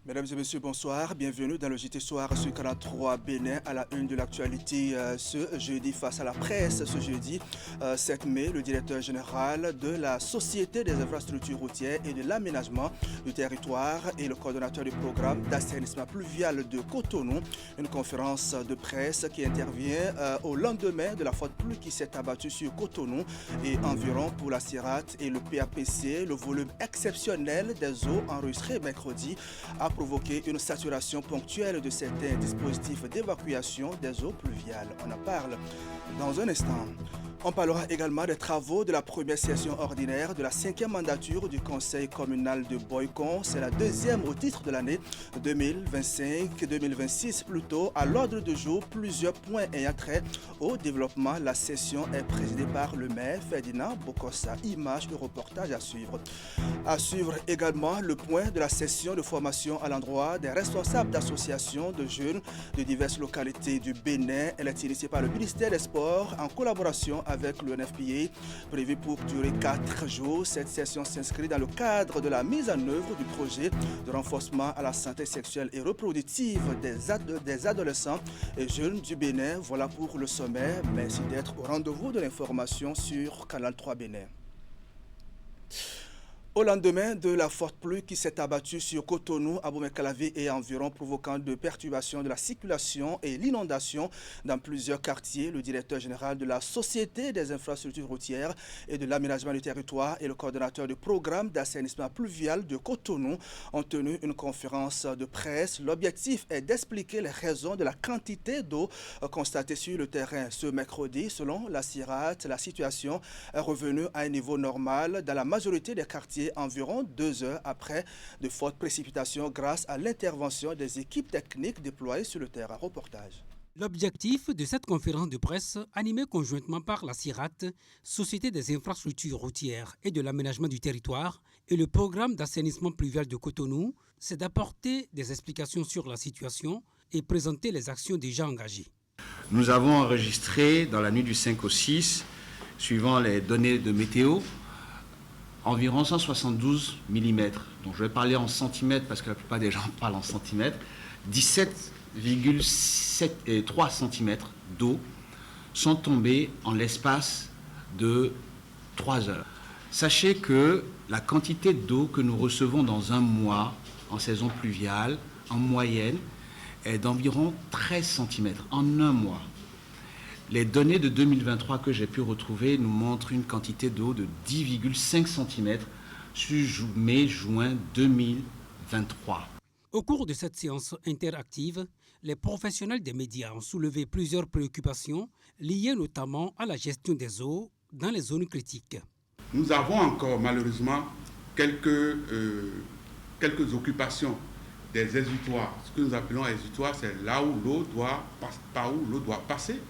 Mesdames et messieurs, bonsoir. Bienvenue dans le JT Soir sur Canal 3 Bénin à la une de l'actualité ce jeudi face à la presse. Ce jeudi 7 mai, le directeur général de la Société des infrastructures routières et de l'aménagement du territoire et le coordonnateur du programme d'assainissement pluvial de Cotonou. Une conférence de presse qui intervient au lendemain de la forte pluie qui s'est abattue sur Cotonou et environ pour la CIRAT et le PAPC. Le volume exceptionnel des eaux enregistrées mercredi a provoqué une saturation ponctuelle de certains dispositifs d'évacuation des eaux pluviales. On en parle dans un instant. On parlera également des travaux de la première session ordinaire de la 5e mandature du Conseil communal de Boycon. C'est la deuxième au titre de l'année 2025-2026. Plutôt à l'ordre du jour, plusieurs points ayant trait au développement. La session est présidée par le maire Ferdinand Bokossa. Images et reportages à suivre. À suivre également le point de la session de formation à l'endroit des responsables d'associations de jeunes de diverses localités du Bénin. Elle est initiée par le ministère des Sports en collaboration avec le NFPA, prévu pour durer 4 jours. Cette session s'inscrit dans le cadre de la mise en œuvre du projet de renforcement à la santé sexuelle et reproductive des adolescents et jeunes du Bénin. Voilà pour le sommet. Merci d'être au rendez-vous de l'information sur Canal 3 Bénin. Au lendemain de la forte pluie qui s'est abattue sur Cotonou, Abomey-Calavi et environ, provoquant de perturbations de la circulation et l'inondation dans plusieurs quartiers, le directeur général de la Société des infrastructures routières et de l'aménagement du territoire et le coordonnateur du programme d'assainissement pluvial de Cotonou ont tenu une conférence de presse. L'objectif est d'expliquer les raisons de la quantité d'eau constatée sur le terrain ce mercredi. Selon la CIRAT, la situation est revenue à un niveau normal dans la majorité des quartiers environ 2 heures après de fortes précipitations grâce à l'intervention des équipes techniques déployées sur le terrain. Reportage. L'objectif de cette conférence de presse, animée conjointement par la CIRAT, Société des infrastructures routières et de l'aménagement du territoire, et le programme d'assainissement pluvial de Cotonou, c'est d'apporter des explications sur la situation et présenter les actions déjà engagées. Nous avons enregistré dans la nuit du 5 au 6, suivant les données de météo, environ 172 mm. Donc je vais parler en centimètres parce que la plupart des gens parlent en centimètres. 17,3 cm d'eau sont tombés en l'espace de 3 heures. Sachez que la quantité d'eau que nous recevons dans un mois en saison pluviale, en moyenne, est d'environ 13 cm en un mois. Les données de 2023 que j'ai pu retrouver nous montrent une quantité d'eau de 10,5 cm sur mai-juin 2023. Au cours de cette séance interactive, les professionnels des médias ont soulevé plusieurs préoccupations liées notamment à la gestion des eaux dans les zones critiques. Nous avons encore malheureusement quelques occupations des exutoires. Ce que nous appelons exutoires, c'est là où l'eau doit, par où l'eau doit passer,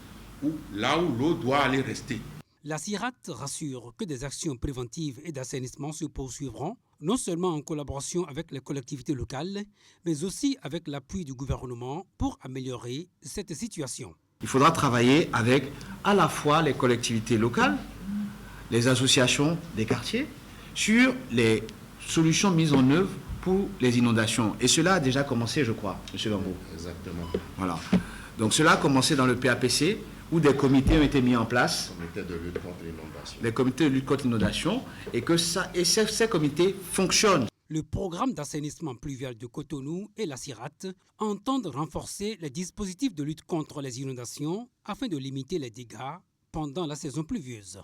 ou là où l'eau doit aller rester. La CIRAT rassure que des actions préventives et d'assainissement se poursuivront, non seulement en collaboration avec les collectivités locales, mais aussi avec l'appui du gouvernement pour améliorer cette situation. Il faudra travailler avec à la fois les collectivités locales, les associations des quartiers, sur les solutions mises en œuvre pour les inondations. Et cela a déjà commencé, je crois, M. Gambo. Exactement. Voilà. Donc cela a commencé dans le PAPC, où des comités ont été mis en place. Comité de lutte contre l'inondation. Les comités de lutte contre l'inondation, et que ces comités fonctionnent. Le programme d'assainissement pluvial de Cotonou et la CIRAT entendent renforcer les dispositifs de lutte contre les inondations afin de limiter les dégâts pendant la saison pluvieuse.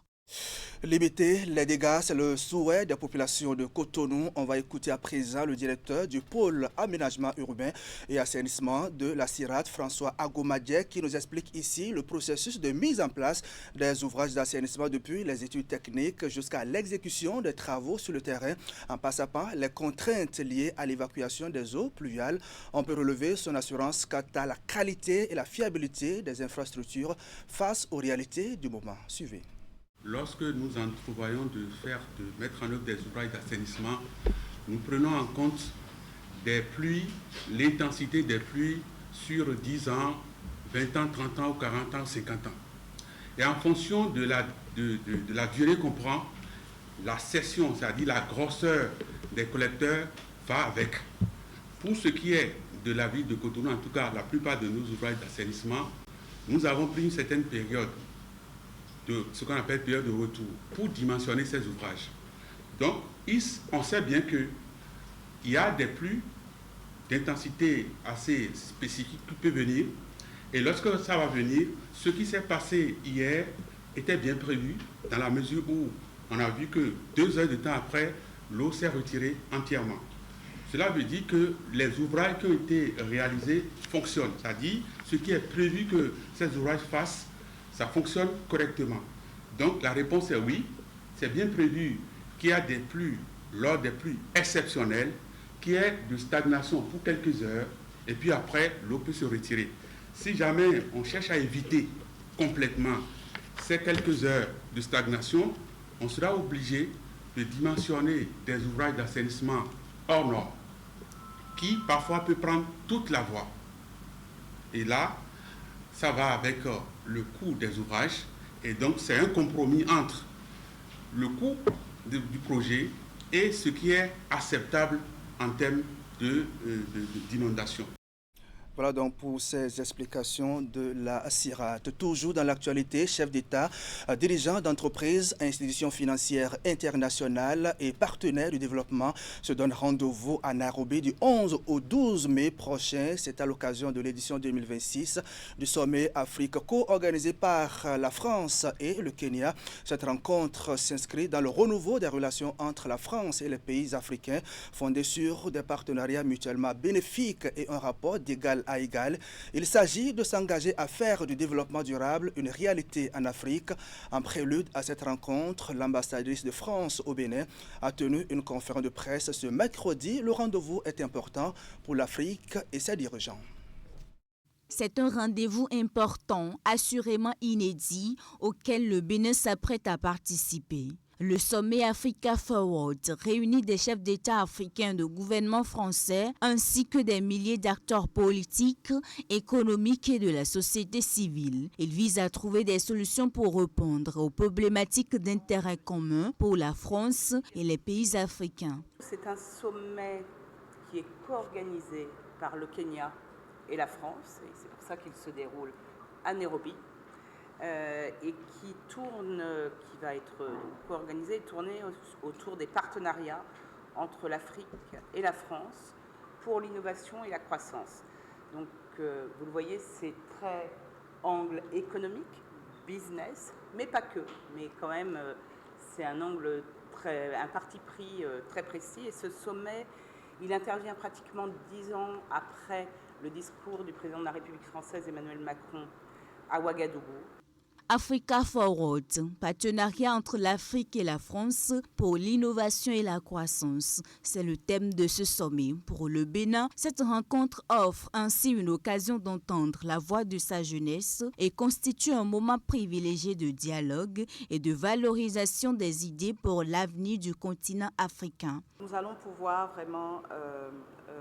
Limiter les dégâts, c'est le souhait des populations de Cotonou. On va écouter à présent le directeur du pôle aménagement urbain et assainissement de la CIRAT, François Agomadjek, qui nous explique ici le processus de mise en place des ouvrages d'assainissement depuis les études techniques jusqu'à l'exécution des travaux sur le terrain, en passant par les contraintes liées à l'évacuation des eaux pluviales. On peut relever son assurance quant à la qualité et la fiabilité des infrastructures face aux réalités du moment. Suivez. Lorsque nous entrevoyons de mettre en œuvre des ouvrages d'assainissement, nous prenons en compte des pluies, l'intensité des pluies sur 10 ans, 20 ans, 30 ans, ou 40 ans, 50 ans. Et en fonction de la durée qu'on prend, la section, c'est-à-dire la grosseur des collecteurs, va avec. pour ce qui est de la ville de Cotonou, en tout cas la plupart de nos ouvrages d'assainissement, nous avons pris une certaine période, de ce qu'on appelle période de retour, pour dimensionner ces ouvrages. Donc, on sait bien qu'il y a des pluies d'intensité assez spécifique qui peut venir. Et lorsque ça va venir, ce qui s'est passé hier était bien prévu dans la mesure où on a vu que 2 heures de temps après, l'eau s'est retirée entièrement. Cela veut dire que les ouvrages qui ont été réalisés fonctionnent. C'est-à-dire, ce qui est prévu que ces ouvrages fassent, ça fonctionne correctement. Donc la réponse est oui. C'est bien prévu qu'il y a des pluies, lors des pluies exceptionnelles, qu'il y ait de stagnation pour quelques heures, et puis après, l'eau peut se retirer. Si jamais on cherche à éviter complètement ces quelques heures de stagnation, on sera obligé de dimensionner des ouvrages d'assainissement hors normes, qui parfois peut prendre toute la voie. Et là, ça va avec le coût des ouvrages, et donc c'est un compromis entre le coût du projet et ce qui est acceptable en termes d'inondation. Voilà donc pour ces explications de la CIRAT. Toujours dans l'actualité, chef d'État, dirigeants d'entreprises, institutions financières internationales et partenaires du développement se donnent rendez-vous à Nairobi du 11 au 12 mai prochain. C'est à l'occasion de l'édition 2026 du sommet Afrique co-organisé par la France et le Kenya. Cette rencontre s'inscrit dans le renouveau des relations entre la France et les pays africains, fondés sur des partenariats mutuellement bénéfiques et un rapport d'égal à égal. Il s'agit de s'engager à faire du développement durable une réalité en Afrique. En prélude à cette rencontre, l'ambassadrice de France au Bénin a tenu une conférence de presse ce mercredi. Le rendez-vous est important pour l'Afrique et ses dirigeants. C'est un rendez-vous important, assurément inédit, auquel le Bénin s'apprête à participer. Le sommet Africa Forward réunit des chefs d'État africains de gouvernement français ainsi que des milliers d'acteurs politiques, économiques et de la société civile. Il vise à trouver des solutions pour répondre aux problématiques d'intérêt commun pour la France et les pays africains. C'est un sommet qui est co-organisé par le Kenya et la France, et c'est pour ça qu'il se déroule à Nairobi. Et qui va être co-organisé et tourné autour des partenariats entre l'Afrique et la France pour l'innovation et la croissance. Donc, vous le voyez, c'est très angle économique, business, mais pas que. Mais quand même, c'est un angle un parti pris très précis. Et ce sommet, il intervient pratiquement 10 ans après le discours du président de la République française, Emmanuel Macron, à Ouagadougou. Africa Forward, partenariat entre l'Afrique et la France pour l'innovation et la croissance. C'est le thème de ce sommet. Pour le Bénin, cette rencontre offre ainsi une occasion d'entendre la voix de sa jeunesse et constitue un moment privilégié de dialogue et de valorisation des idées pour l'avenir du continent africain. Nous allons pouvoir vraiment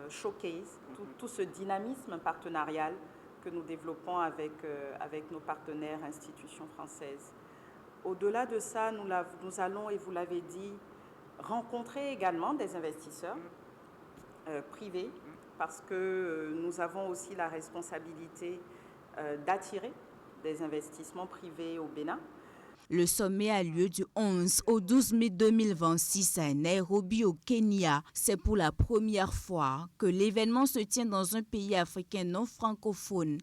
showcase tout ce dynamisme partenarial que nous développons avec nos partenaires institutions françaises. Au-delà de ça, nous allons, et vous l'avez dit, rencontrer également des investisseurs privés, parce que nous avons aussi la responsabilité d'attirer des investissements privés au Bénin. Le sommet a lieu du 11 au 12 mai 2026 à Nairobi au Kenya. C'est pour la première fois que l'événement se tient dans un pays africain non francophone.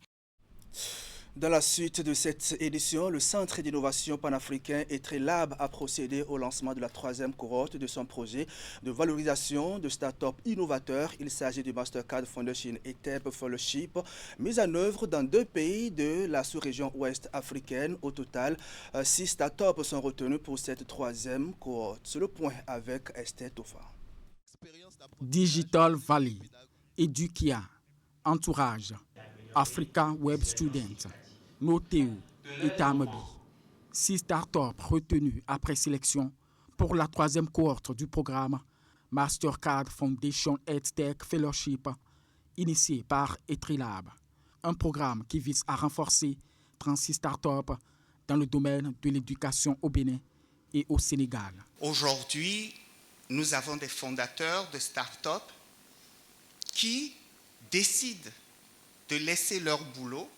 Dans la suite de cette édition, le Centre d'innovation panafricain ETRILAB a procédé au lancement de la 3e cohorte de son projet de valorisation de start-up innovateurs. Il s'agit du Mastercard Foundation ETEP Fellowship, mis en œuvre dans 2 pays de la sous-région ouest africaine. Au total, 6 start-up sont retenus pour cette 3e cohorte. C'est le point avec Esther Tofa. Digital Valley, Edukia, Entourage, Africa Web Student, Noteo et Tamabi. 6 startups retenus après sélection pour la 3e cohorte du programme Mastercard Foundation EdTech Fellowship, initié par ETRILAB. Un programme qui vise à renforcer 36 startups dans le domaine de l'éducation au Bénin et au Sénégal. Aujourd'hui, nous avons des fondateurs de startups qui décident de laisser leur boulot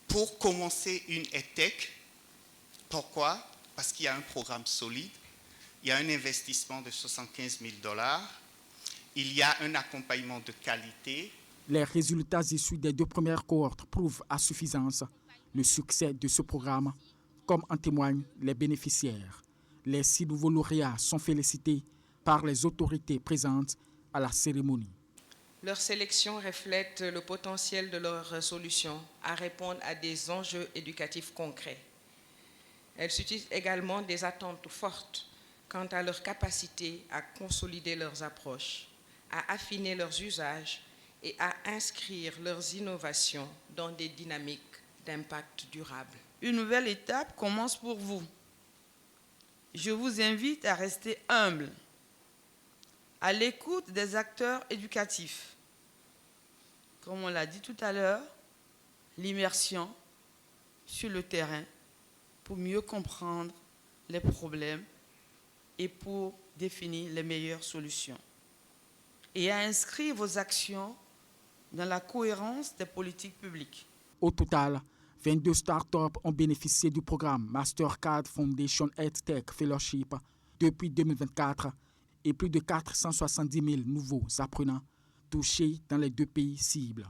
pour commencer une EdTech. Pourquoi? Parce qu'il y a un programme solide, il y a un investissement de 75 000 $, il y a un accompagnement de qualité. Les résultats issus des 2 premières cohortes prouvent à suffisance le succès de ce programme, comme en témoignent les bénéficiaires. Les 6 nouveaux lauréats sont félicités par les autorités présentes à la cérémonie. Leur sélection reflète le potentiel de leurs solutions à répondre à des enjeux éducatifs concrets. Elles suscitent également des attentes fortes quant à leur capacité à consolider leurs approches, à affiner leurs usages et à inscrire leurs innovations dans des dynamiques d'impact durable. Une nouvelle étape commence pour vous. Je vous invite à rester humble, à l'écoute des acteurs éducatifs. Comme on l'a dit tout à l'heure, l'immersion sur le terrain pour mieux comprendre les problèmes et pour définir les meilleures solutions. Et à inscrire vos actions dans la cohérence des politiques publiques. Au total, 22 startups ont bénéficié du programme Mastercard Foundation EdTech Fellowship depuis 2024 et plus de 470 000 nouveaux apprenants touchés dans les 2 pays cibles.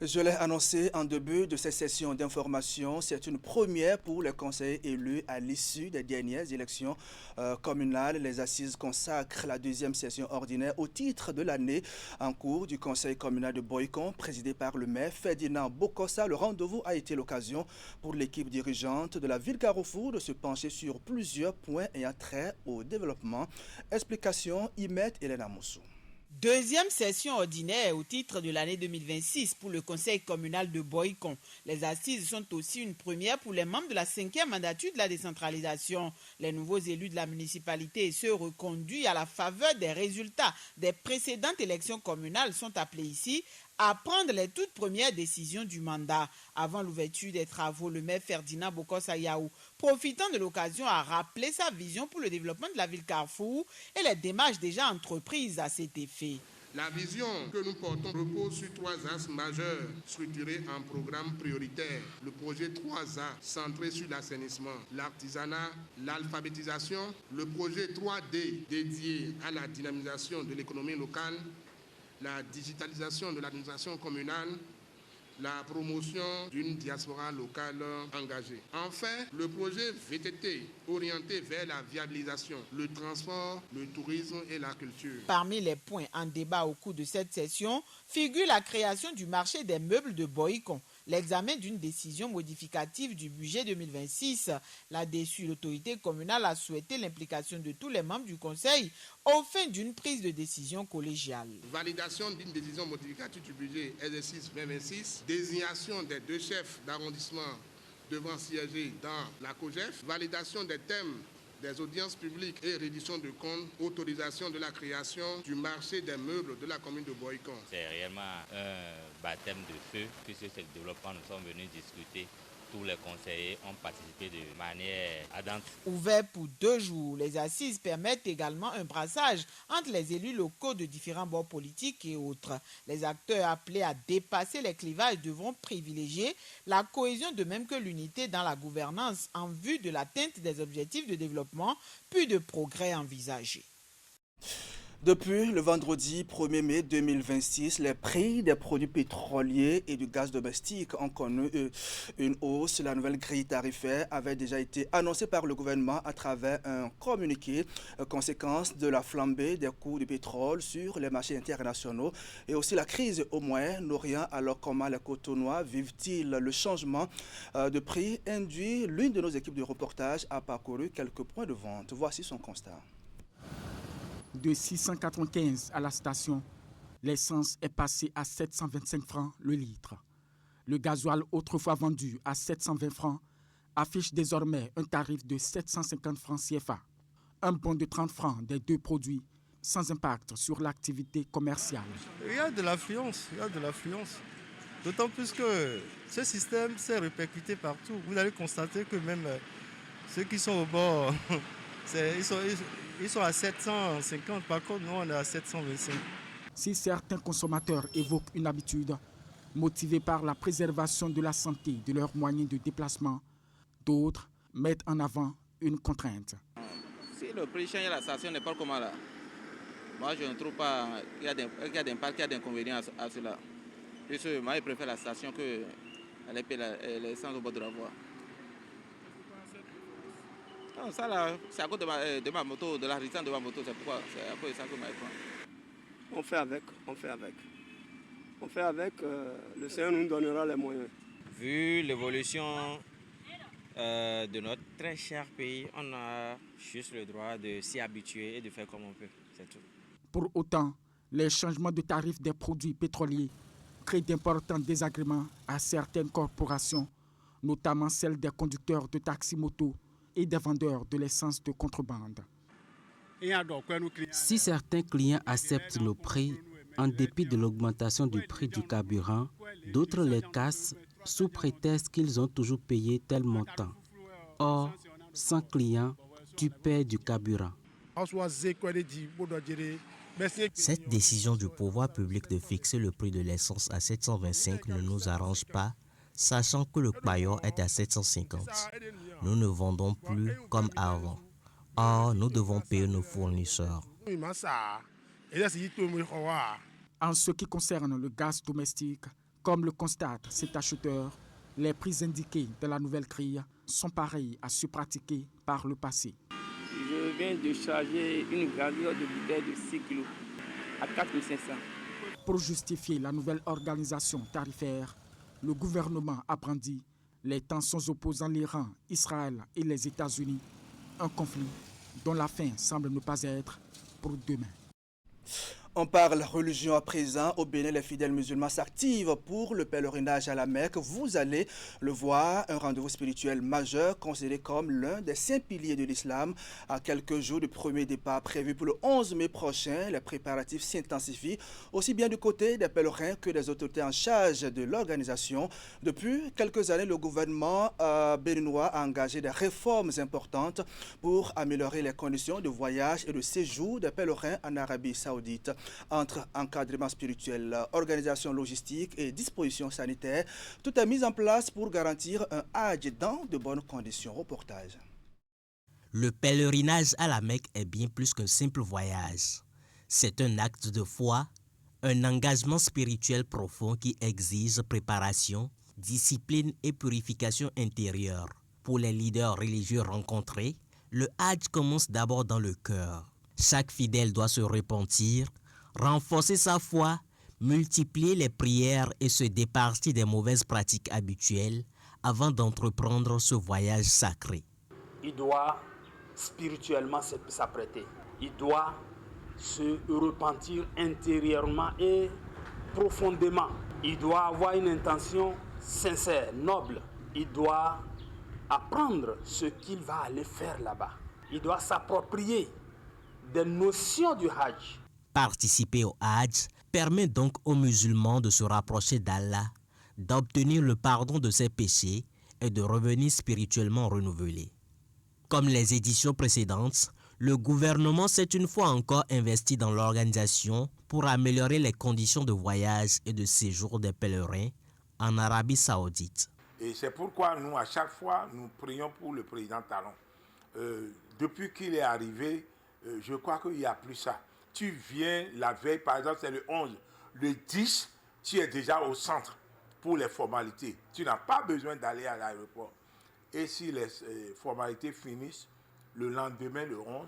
Je l'ai annoncé en début de cette session d'information, c'est une première pour les conseillers élus à l'issue des dernières élections communales. Les assises consacrent la 2e session ordinaire au titre de l'année en cours du conseil communal de Boycon, présidé par le maire Ferdinand Bokossa. Le rendez-vous a été l'occasion pour l'équipe dirigeante de la ville Carrefour de se pencher sur plusieurs points ayant trait au développement. Explication, Imet Elena Moussou. 2e session ordinaire au titre de l'année 2026 pour le conseil communal de Boycon. Les assises sont aussi une première pour les membres de la 5e mandature de la décentralisation. Les nouveaux élus de la municipalité et ceux reconduits à la faveur des résultats des précédentes élections communales sont appelés ici à prendre les toutes premières décisions du mandat. Avant l'ouverture des travaux, le maire Ferdinand Bokossa Yaou, profitant de l'occasion, a rappelé sa vision pour le développement de la ville Carrefour et les démarches déjà entreprises à cet effet. La vision que nous portons repose sur 3 axes majeurs structurés en programme prioritaire. Le projet 3A centré sur l'assainissement, l'artisanat, l'alphabétisation. Le projet 3D dédié à la dynamisation de l'économie locale, la digitalisation de l'administration communale, la promotion d'une diaspora locale engagée. Enfin, le projet VTT orienté vers la viabilisation, le transport, le tourisme et la culture. Parmi les points en débat au cours de cette session figure la création du marché des meubles de Boycon, l'examen d'une décision modificative du budget 2026. Là-dessus, l'autorité communale a souhaité l'implication de tous les membres du conseil au fin d'une prise de décision collégiale. Validation d'une décision modificative du budget exercice 2026, désignation des 2 chefs d'arrondissement devant siéger dans la COGEF, validation des thèmes des audiences publiques et reddition de comptes, autorisation de la création du marché des meubles de la commune de Boycon. C'est réellement un baptême de feu, puisque c'est le développement nous sommes venus discuter. Tous les conseillers ont participé de manière ardente. Ouvert pour 2 jours, les assises permettent également un brassage entre les élus locaux de différents bords politiques et autres. Les acteurs appelés à dépasser les clivages devront privilégier la cohésion de même que l'unité dans la gouvernance en vue de l'atteinte des objectifs de développement puis de progrès envisagés. Depuis le vendredi 1er mai 2026, les prix des produits pétroliers et du gaz domestique ont connu une hausse. La nouvelle grille tarifaire avait déjà été annoncée par le gouvernement à travers un communiqué, conséquence de la flambée des coûts du pétrole sur les marchés internationaux et aussi la crise au Moyen-Orient. Alors comment les Cotonois vivent-ils le changement de prix induit? L'une de nos équipes de reportage a parcouru quelques points de vente. Voici son constat. De 695 à la station, l'essence est passée à 725 francs le litre. Le gasoil autrefois vendu à 720 francs affiche désormais un tarif de 750 francs CFA. Un bond de 30 francs des 2 produits sans impact sur l'activité commerciale. Il y a de l'affluence, D'autant plus que ce système s'est répercuté partout. Vous allez constater que même ceux qui sont au bord, ils sont à 750, par contre nous on est à 725. Si certains consommateurs évoquent une habitude motivée par la préservation de la santé de leurs moyens de déplacement, d'autres mettent en avant une contrainte. Si le prix change, la station n'est pas comment là. Moi, je ne trouve pas qu'il y a d'impact, qu'il y a d'inconvénients à cela. Puisque moi, je préfère la station que l'essence au bord de la voie. Non, ça là, c'est à cause de ma moto, de la résistance de ma moto, c'est pourquoi, c'est à cause de ça que je prends. On fait avec. Le Seigneur nous donnera les moyens. Vu l'évolution de notre très cher pays, on a juste le droit de s'y habituer et de faire comme on peut, c'est tout. Pour autant, les changements de tarifs des produits pétroliers créent d'importants désagréments à certaines corporations, notamment celles des conducteurs de taxi-moto et des vendeurs de l'essence de contrebande. Si certains clients acceptent le prix en dépit de l'augmentation du prix du carburant, d'autres les cassent sous prétexte qu'ils ont toujours payé tel montant. Or, sans client, tu paies du carburant. Cette décision du pouvoir public de fixer le prix de l'essence à 725 ne nous arrange pas, sachant que le paillon est à 750. Nous ne vendons plus comme avant. Or, nous devons payer nos fournisseurs. En ce qui concerne le gaz domestique, comme le constate cet acheteur, les prix indiqués de la nouvelle grille sont pareils à ceux pratiqués par le passé. Je viens de charger une gravure de bouteille de 6 kg à 4 500. Pour justifier la nouvelle organisation tarifaire, le gouvernement a brandi les tensions opposant l'Iran, Israël et les États-Unis. Un conflit dont la fin semble ne pas être pour demain. On parle religion à présent. Au Bénin, les fidèles musulmans s'activent pour le pèlerinage à la Mecque. Vous allez le voir, un rendez-vous spirituel majeur considéré comme l'un des 5 piliers de l'islam. À quelques jours du premier départ prévu pour le 11 mai prochain, les préparatifs s'intensifient, aussi bien du côté des pèlerins que des autorités en charge de l'organisation. Depuis quelques années, le gouvernement béninois a engagé des réformes importantes pour améliorer les conditions de voyage et de séjour des pèlerins en Arabie Saoudite. Entre encadrement spirituel, organisation logistique et dispositions sanitaires, tout est mis en place pour garantir un Hajj dans de bonnes conditions. Reportage. Le pèlerinage à la Mecque est bien plus qu'un simple voyage. C'est un acte de foi, un engagement spirituel profond qui exige préparation, discipline et purification intérieure. Pour les leaders religieux rencontrés, le Hajj commence d'abord dans le cœur. Chaque fidèle doit se repentir, renforcer sa foi, multiplier les prières et se départir des mauvaises pratiques habituelles avant d'entreprendre ce voyage sacré. Il doit spirituellement s'apprêter. Il doit se repentir intérieurement et profondément. Il doit avoir une intention sincère, noble. Il doit apprendre ce qu'il va aller faire là-bas. Il doit s'approprier des notions du Hajj. Participer au Hajj permet donc aux musulmans de se rapprocher d'Allah, d'obtenir le pardon de ses péchés et de revenir spirituellement renouvelés. Comme les éditions précédentes, le gouvernement s'est une fois encore investi dans l'organisation pour améliorer les conditions de voyage et de séjour des pèlerins en Arabie Saoudite. Et c'est pourquoi nous, à chaque fois, nous prions pour le président Talon. Depuis qu'il est arrivé, je crois qu'il n'y a plus ça. Tu viens la veille, par exemple, c'est le 11. Le 10, tu es déjà au centre pour les formalités. Tu n'as pas besoin d'aller à l'aéroport. Et si les formalités finissent, le lendemain, le 11,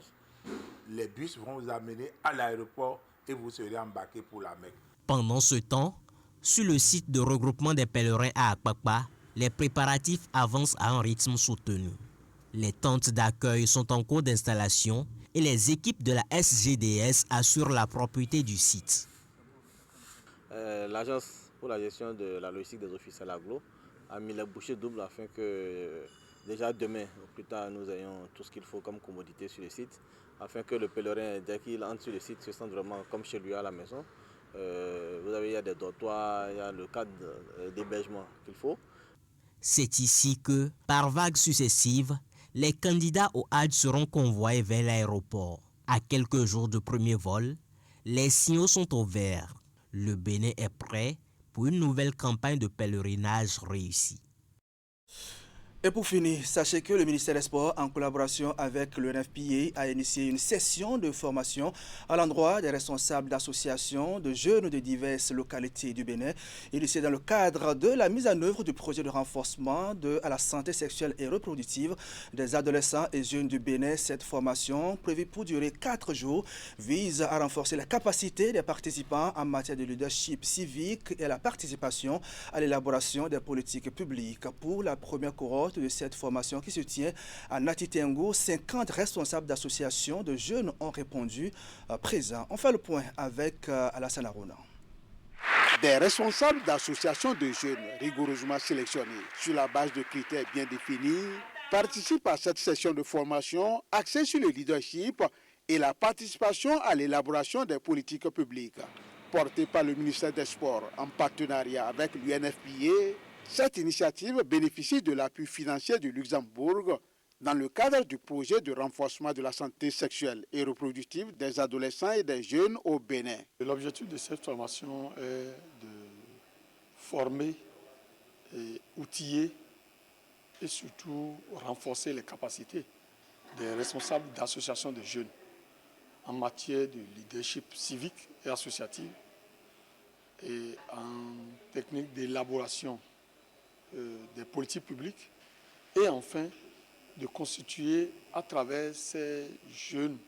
les bus vont vous amener à l'aéroport et vous serez embarqués pour la Mecque. Pendant ce temps, sur le site de regroupement des pèlerins à Akpakpa, les préparatifs avancent à un rythme soutenu. Les tentes d'accueil sont en cours d'installation et les équipes de la SGDS assurent la propriété du site. L'agence pour la gestion de la logistique des officiels agglo a mis les bouchées doubles afin que déjà demain, ou plus tard, nous ayons tout ce qu'il faut comme commodité sur le site, afin que le pèlerin, dès qu'il entre sur le site, se sente vraiment comme chez lui à la maison. Il y a des dortoirs, il y a le cadre d'hébergement qu'il faut. C'est ici que, par vagues successives, les candidats au Hajj seront convoyés vers l'aéroport. À quelques jours du premier vol, Les signaux sont au vert. Le Bénin est prêt pour une nouvelle campagne de pèlerinage réussie. Et pour finir, sachez que le ministère des Sports, en collaboration avec le NFPA, a initié une session de formation à l'endroit des responsables d'associations de jeunes de diverses localités du Bénin, initiée dans le cadre de la mise en œuvre du projet de renforcement à la santé sexuelle et reproductive des adolescents et jeunes du Bénin. Cette formation, prévue pour durer 4 jours, vise à renforcer la capacité des participants en matière de leadership civique et la participation à l'élaboration des politiques publiques. Pour la première cohorte de cette formation qui se tient à Natitengo, 50 responsables d'associations de jeunes ont répondu présents. On fait le point avec Alassane Arona. Des responsables d'associations de jeunes rigoureusement sélectionnés sur la base de critères bien définis participent à cette session de formation axée sur le leadership et la participation à l'élaboration des politiques publiques. Portée par le ministère des Sports en partenariat avec l'UNFPA, cette initiative bénéficie de l'appui financier du Luxembourg dans le cadre du projet de renforcement de la santé sexuelle et reproductive des adolescents et des jeunes au Bénin. L'objectif de cette formation est de former, et outiller et surtout renforcer les capacités des responsables d'associations de jeunes en matière de leadership civique et associatif et en technique d'élaboration des politiques publiques et enfin de constituer à travers ces jeunes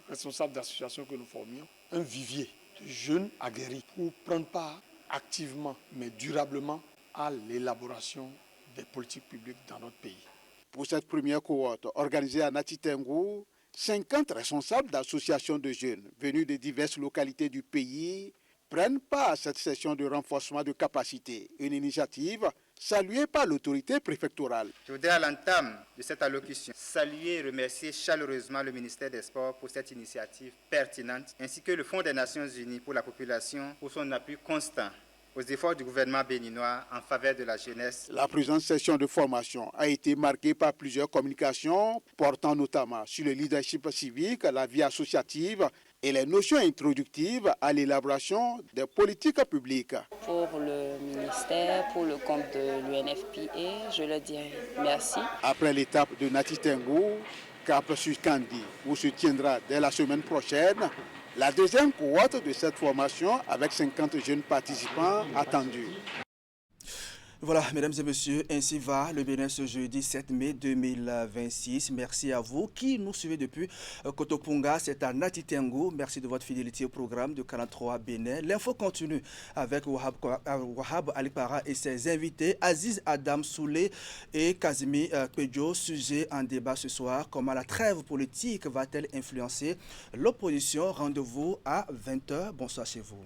responsables d'associations que nous formions un vivier de jeunes aguerris pour prendre part activement mais durablement à l'élaboration des politiques publiques dans notre pays. Pour cette première cohorte organisée à Natitengo, 50 responsables d'associations de jeunes venus de diverses localités du pays prennent part à cette session de renforcement de capacité, une initiative saluée par l'autorité préfectorale. Je voudrais à l'entame de cette allocution saluer et remercier chaleureusement le ministère des Sports pour cette initiative pertinente, ainsi que le Fonds des Nations Unies pour la population pour son appui constant aux efforts du gouvernement béninois en faveur de la jeunesse. La présente session de formation a été marquée par plusieurs communications portant notamment sur le leadership civique, la vie associative et les notions introductives à l'élaboration des politiques publiques. Pour le ministère, pour le compte de l'UNFPA, je leur dirais merci. Après l'étape de Natitengo, cap sur Kandi, où se tiendra dès la semaine prochaine la deuxième cohorte de cette formation avec 50 jeunes participants attendus. Voilà, mesdames et messieurs, ainsi va le Bénin ce jeudi 7 mai 2026. Merci à vous qui nous suivez depuis Kotopunga, c'est à Natitengo. Merci de votre fidélité au programme de 43 Bénin. L'info continue avec Wahab Alipara et ses invités, Aziz Adam Soulé et Kazimi Kpedjo. Sujet en débat ce soir, comment la trêve politique va-t-elle influencer l'opposition? Rendez-vous à 20h. Bonsoir chez vous.